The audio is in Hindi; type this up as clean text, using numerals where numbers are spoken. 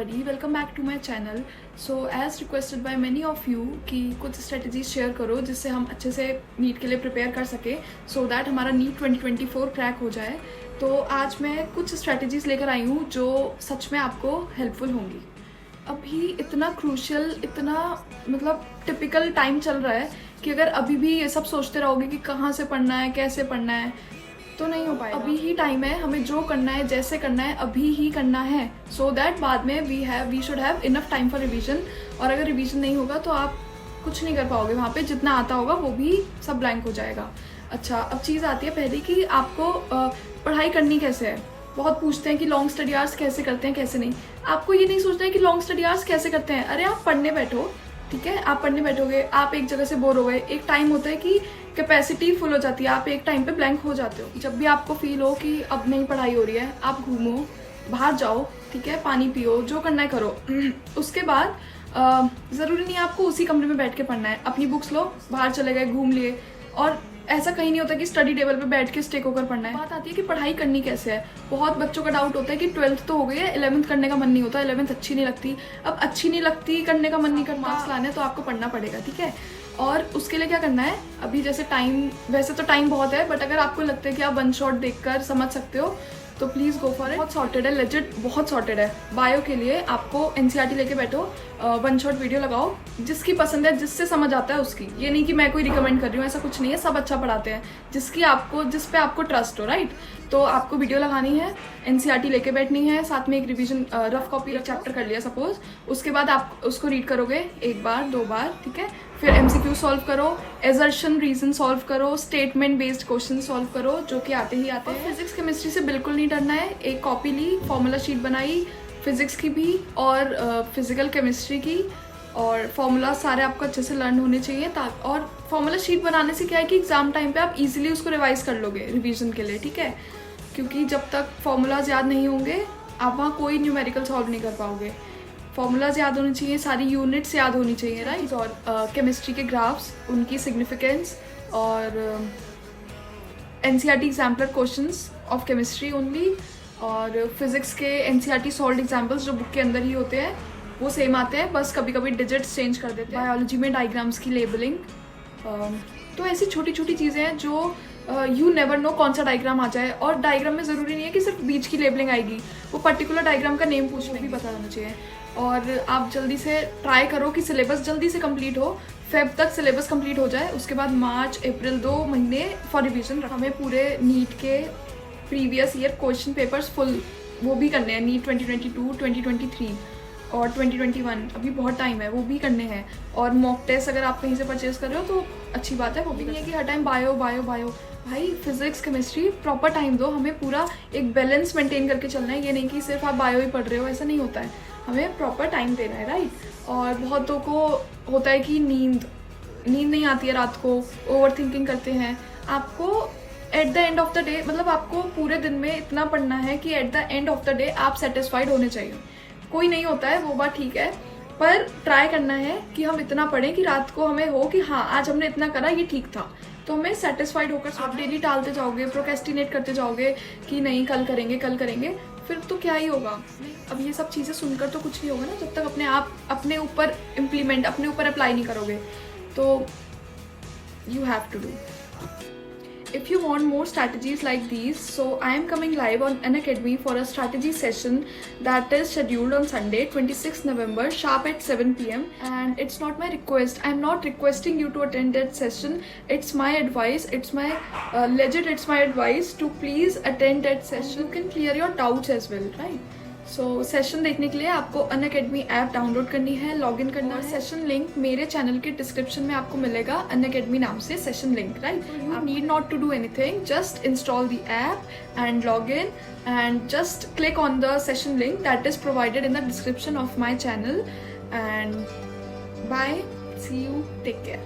everybody, welcome back to my channel. So as requested by many of you कि कुछ स्ट्रेटजीज शेयर करो जिससे हम अच्छे से नीट के लिए प्रिपेयर कर सके सो दैट हमारा नीट 2024 क्रैक हो जाए. तो आज मैं कुछ स्ट्रेटजीज लेकर आई हूँ जो सच में आपको हेल्पफुल होंगी. अभी इतना क्रूशियल, इतना मतलब टिपिकल टाइम चल रहा है कि अगर अभी भी ये सब सोचते रहोगे कि कहाँ से पढ़ना है, कैसे पढ़ना है, तो नहीं हो पाएगा. अभी ही टाइम है, हमें जो करना है, जैसे करना है, अभी ही करना है सो दैट बाद में we should have enough time for revision. और अगर रिवीजन नहीं होगा तो आप कुछ नहीं कर पाओगे. वहाँ पे जितना आता होगा वो भी सब ब्लैंक हो जाएगा. अच्छा, अब चीज़ आती है पहले कि आपको पढ़ाई करनी कैसे है. बहुत पूछते हैं कि लॉन्ग स्टडी आवर्स कैसे करते हैं, कैसे नहीं. आपको ये नहीं सोचना है कि लॉन्ग स्टडी आवर्स कैसे करते हैं. अरे आप पढ़ने बैठो, ठीक है, आप पढ़ने बैठोगे, आप एक जगह से बोर हो गए. एक टाइम होता है कि कैपेसिटी फुल हो जाती है, आप एक टाइम पे ब्लैंक हो जाते हो. जब भी आपको फील हो कि अब नहीं पढ़ाई हो रही है, आप घूमो, बाहर जाओ, ठीक है, पानी पियो, जो करना है करो. उसके बाद ज़रूरी नहीं है आपको उसी कमरे में बैठ के पढ़ना है. अपनी बुक्स लो, बाहर चले गए, घूम लिए. और ऐसा कहीं नहीं होता कि स्टडी टेबल पे बैठ के स्टेक होकर पढ़ना है. बात आती है कि पढ़ाई करनी कैसे है. बहुत बच्चों का डाउट होता है कि 12th तो हो गई है, 11th करने का मन नहीं होता, 11th अच्छी नहीं लगती. अब अच्छी नहीं लगती, करने का मन नहीं करता, मार्क्स लाने हैं तो आपको पढ़ना पड़ेगा, ठीक है. और उसके लिए क्या करना है, अभी जैसे टाइम, वैसे तो टाइम बहुत है, बट अगर आपको लगता है कि आप वन शॉट देखकर समझ सकते हो तो प्लीज़ गो फॉर इट. बहुत सॉर्टेड है, लेजिट बहुत सॉर्टेड है. बायो के लिए आपको एनसीईआरटी लेके बैठो, वन शॉट वीडियो लगाओ, जिसकी पसंद है, जिससे समझ आता है उसकी. ये नहीं कि मैं कोई रिकमेंड कर रही हूँ, ऐसा कुछ नहीं है, सब अच्छा पढ़ाते हैं. जिस पे आपको ट्रस्ट हो, राइट. तो आपको वीडियो लगानी है, एनसीईआरटी लेके बैठनी है, साथ में एक रिवीजन रफ कॉपी चैप्टर कर लिया सपोज. उसके बाद आप उसको रीड करोगे एक बार, दो बार, ठीक है. फिर एमसीक्यू सॉल्व करो, एजर्शन रीजन सॉल्व करो, स्टेटमेंट बेस्ड क्वेश्चन सॉल्व करो, जो कि आते ही आते हैं. फिजिक्स केमिस्ट्री से बिल्कुल नहीं डरना है. एक कॉपी ली, फॉर्मूला शीट बनाई, फिजिक्स की भी और फिजिकल केमिस्ट्री की, और फॉर्मूला सारे आपको अच्छे से लर्न होने चाहिए. और फॉर्मूला शीट बनाने से क्या है कि एग्जाम टाइम पे आप इजीली उसको रिवाइज कर लोगे रिवीजन के लिए, ठीक है. क्योंकि जब तक फॉर्मूलाज याद नहीं होंगे आप वहाँ कोई न्यूमेरिकल सॉल्व नहीं कर पाओगे. फॉर्मूलाज याद होनी चाहिए, सारी यूनिट्स याद होनी चाहिए, राइट. और केमिस्ट्री के ग्राफ्स, उनकी सिग्निफिकेंस, और NCERT exemplar questions of chemistry only, और फिजिक्स के एनसीईआरटी सॉल्व्ड एग्जाम्पल्स जो बुक के अंदर ही होते हैं वो सेम आते हैं, बस कभी कभी डिजिट्स चेंज कर देते हैं. बायोलॉजी में डायग्राम्स की लेबलिंग. तो ऐसी छोटी छोटी चीज़ें हैं जो यू नेवर नो कौन सा डायग्राम आ जाए. और डायग्राम में ज़रूरी नहीं है कि सिर्फ बीच की लेबलिंग आएगी, वो पर्टिकुलर डायग्राम का नेम पूछने भी पता होना चाहिए. और आप जल्दी से ट्राई करो कि सिलेबस जल्दी से कंप्लीट हो, फेब तक सिलेबस कंप्लीट हो जाए. उसके बाद मार्च अप्रैल 2 महीने फॉर रिवीजन. हमें पूरे नीट के previous year question papers full वो भी करने हैं. नीट 2022, 2023 और 2021, अभी बहुत टाइम है, वो भी करने हैं. और मॉक टेस्ट अगर आप कहीं से परचेज कर रहे हो तो अच्छी बात है. वो भी नहीं है कि हर टाइम बायो बायो बायो. भाई फिजिक्स केमिस्ट्री प्रॉपर टाइम दो. हमें पूरा एक बैलेंस मेंटेन करके चलना है. ये नहीं कि सिर्फ आप बायो ही पढ़ रहे हो, ऐसा नहीं होता है. हमें प्रॉपर टाइम देना है, राइट. और बहुतों को होता है कि नींद नहीं आती है रात को, ओवर थिंकिंग करते हैं. आपको at the end of the day, मतलब आपको पूरे दिन में इतना पढ़ना है कि at the end of the day आप सेटिस्फाइड होने चाहिए. कोई नहीं होता है, वो बात ठीक है, पर ट्राई करना है कि हम इतना पढ़ें कि रात को हमें हो कि हाँ आज हमने इतना करा, ये ठीक था. तो हमें सेटिस्फाइड होकर आप डेली टालते जाओगे, प्रोक्रेस्टिनेट करते जाओगे कि नहीं कल करेंगे, फिर तो क्या ही होगा. अब ये सब चीज़ें सुनकर तो कुछ नहीं होगा ना, जब तक अपने ऊपर इम्प्लीमेंट, अपने ऊपर अप्लाई नहीं करोगे. तो you have to do. If you want more strategies like these, so I am coming live on Unacademy for a strategy session that is scheduled on Sunday, 26th November, sharp at 7 p.m. And it's not my request. I'm not requesting you to attend that session. It's my advice. It's my it's my advice to please attend that session. You can clear your doubts as well, right? So session देखने के लिए आपको अनअकैडमी ऐप डाउनलोड करनी है, लॉगिन करना है. सेशन लिंक मेरे चैनल के डिस्क्रिप्शन में आपको मिलेगा, अनअकैडमी नाम से session link, right. You need not to do anything, just install the app and log in and just click on the session link that is provided in the description of my channel. And bye, see you, take care.